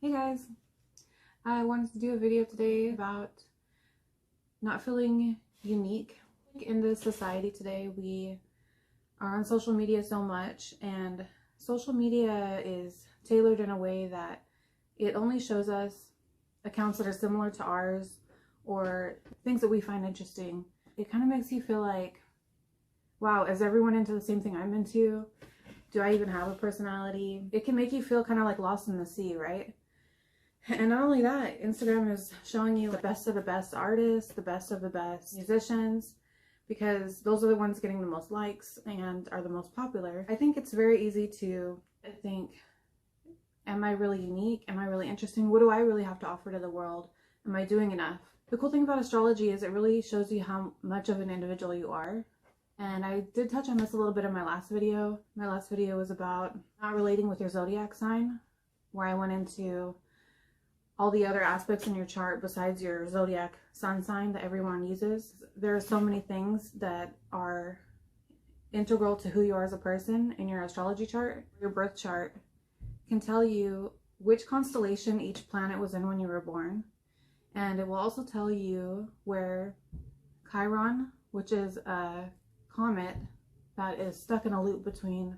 Hey guys, I wanted to do a video today about not feeling unique. In this society today, we are on social media so much, and social media is tailored in a way that it only shows us accounts that are similar to ours or things that we find interesting. It kind of makes you feel like, wow, is everyone into the same thing I'm into? Do I even have a personality? It can make you feel kind of like lost in the sea, right? And not only that, Instagram is showing you the best of the best artists, the best of the best musicians, because those are the ones getting the most likes and are the most popular. I think it's very easy to think, am I really unique? Am I really interesting? What do I really have to offer to the world? Am I doing enough? The cool thing about astrology is it really shows you how much of an individual you are. And I did touch on this a little bit in my last video. My last video was about not relating with your zodiac sign, where I went into all the other aspects in your chart besides your zodiac sun sign that everyone uses. There are so many things that are integral to who you are as a person in your astrology chart. Your birth chart can tell you which constellation each planet was in when you were born. And it will also tell you where Chiron, which is a comet that is stuck in a loop between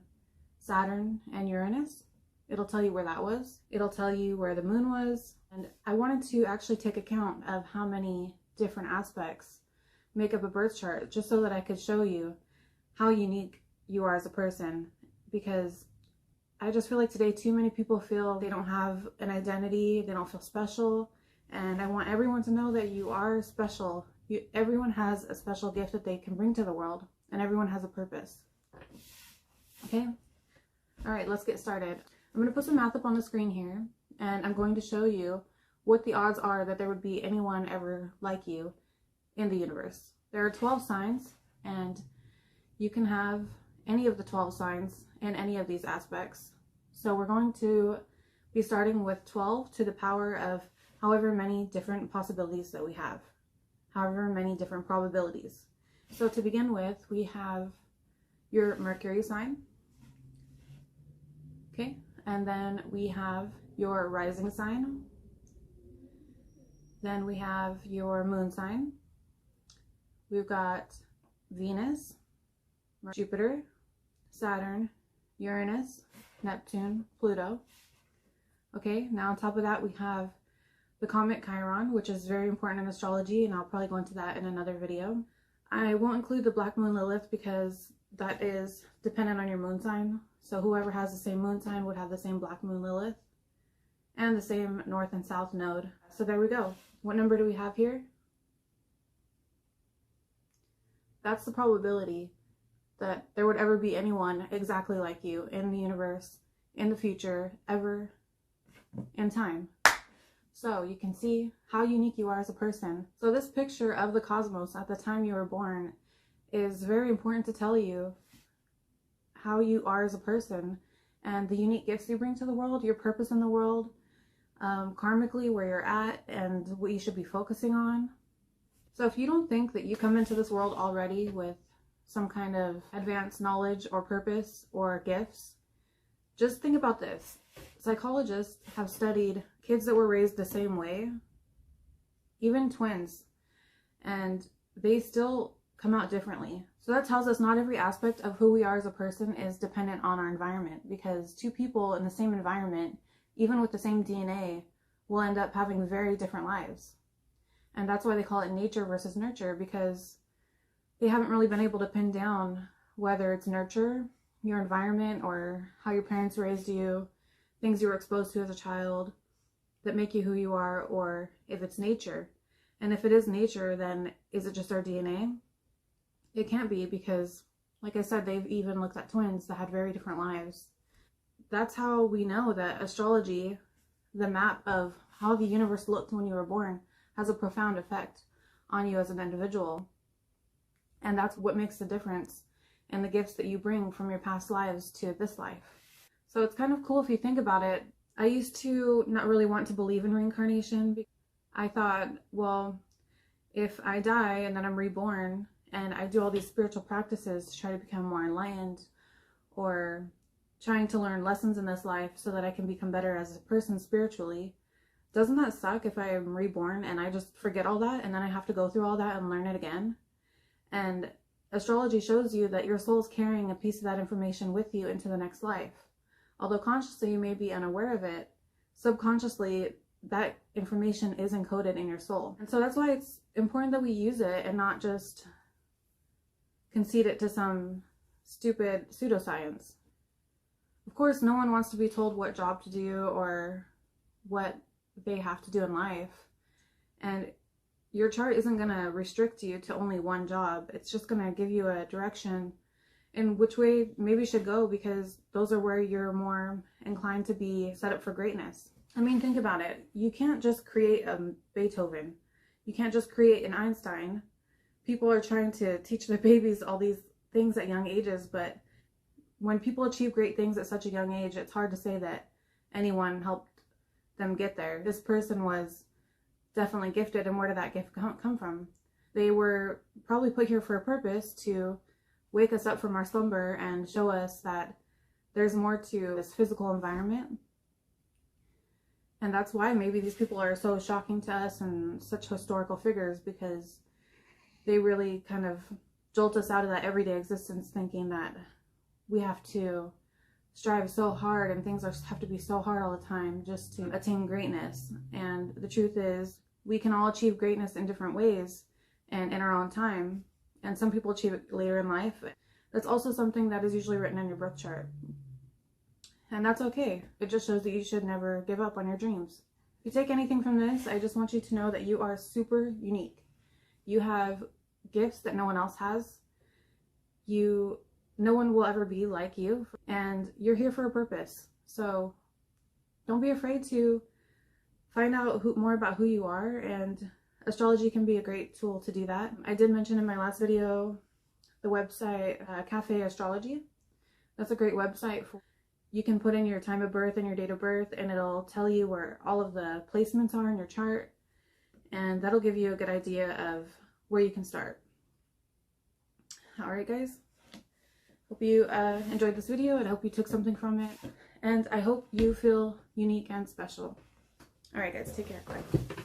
Saturn and Uranus, it'll tell you where that was. It'll tell you where the moon was. And I wanted to actually take account of how many different aspects make up a birth chart, just so that I could show you how unique you are as a person. Because I just feel like today too many people feel they don't have an identity, they don't feel special. And I want everyone to know that you are special. Everyone has a special gift that they can bring to the world, and everyone has a purpose. Okay? All right, let's get started. I'm going to put some math up on the screen here, and I'm going to show you what the odds are that there would be anyone ever like you in the universe. There are 12 signs, and you can have any of the 12 signs in any of these aspects. So we're going to be starting with 12 to the power of however many different possibilities that we have, however many different probabilities. So to begin with, we have your Mercury sign. Okay. And then we have your rising sign. Then we have your moon sign. We've got Venus, Jupiter, Saturn, Uranus, Neptune, Pluto. Okay, now on top of that we have the comet Chiron, which is very important in astrology, and I'll probably go into that in another video. I won't include the black moon Lilith because that is dependent on your moon sign. So whoever has the same moon sign would have the same black moon Lilith and the same north and south node. So there we go. What number do we have here? That's the probability that there would ever be anyone exactly like you in the universe, in the future, ever in time. So you can see how unique you are as a person. So this picture of the cosmos at the time you were born is very important to tell you how you are as a person and the unique gifts you bring to the world, your purpose in the world, karmically where you're at and what you should be focusing on. So if you don't think that you come into this world already with some kind of advanced knowledge or purpose or gifts, just think about this. Psychologists have studied kids that were raised the same way, even twins, and they still come out differently. So that tells us not every aspect of who we are as a person is dependent on our environment, because two people in the same environment, even with the same DNA, will end up having very different lives. And that's why they call it nature versus nurture, because they haven't really been able to pin down whether it's nurture, your environment, or how your parents raised you, things you were exposed to as a child that make you who you are, or if it's nature. And if it is nature, then is it just our DNA? It can't be, because like I said, they've even looked at twins that had very different lives. That's how we know that astrology, the map of how the universe looked when you were born, has a profound effect on you as an individual. And that's what makes the difference in the gifts that you bring from your past lives to this life. So it's kind of cool if you think about it. I used to not really want to believe in reincarnation. I thought, well, if I die and then I'm reborn and I do all these spiritual practices to try to become more enlightened, or trying to learn lessons in this life so that I can become better as a person spiritually. Doesn't that suck if I am reborn and I just forget all that and then I have to go through all that and learn it again? And astrology shows you that your soul's carrying a piece of that information with you into the next life. Although consciously you may be unaware of it, subconsciously that information is encoded in your soul. And so that's why it's important that we use it and not just concede it to some stupid pseudoscience. Of course, no one wants to be told what job to do or what they have to do in life. And your chart isn't going to restrict you to only one job. It's just going to give you a direction in which way maybe you should go, because those are where you're more inclined to be set up for greatness. I mean, think about it. You can't just create a Beethoven. You can't just create an Einstein. People are trying to teach their babies all these things at young ages, but when people achieve great things at such a young age, it's hard to say that anyone helped them get there. This person was definitely gifted, and where did that gift come from? They were probably put here for a purpose, to wake us up from our slumber and show us that there's more to this physical environment. And that's why maybe these people are so shocking to us and such historical figures, because they really kind of jolt us out of that everyday existence, thinking that we have to strive so hard and things have to be so hard all the time just to attain greatness. And the truth is, we can all achieve greatness in different ways and in our own time. And some people achieve it later in life. That's also something that is usually written in your birth chart. And that's okay. It just shows that you should never give up on your dreams. If you take anything from this, I just want you to know that you are super unique. You have gifts that no one else has. No one will ever be like you, and you're here for a purpose. So don't be afraid to find out more about who you are, and astrology can be a great tool to do that. I did mention in my last video the website Cafe Astrology. That's a great website. You can put in your time of birth and your date of birth, and it'll tell you where all of the placements are in your chart, and that'll give you a good idea of where you can start. Alright guys, hope you enjoyed this video, and I hope you took something from it, and I hope you feel unique and special. Alright guys, take care. Bye.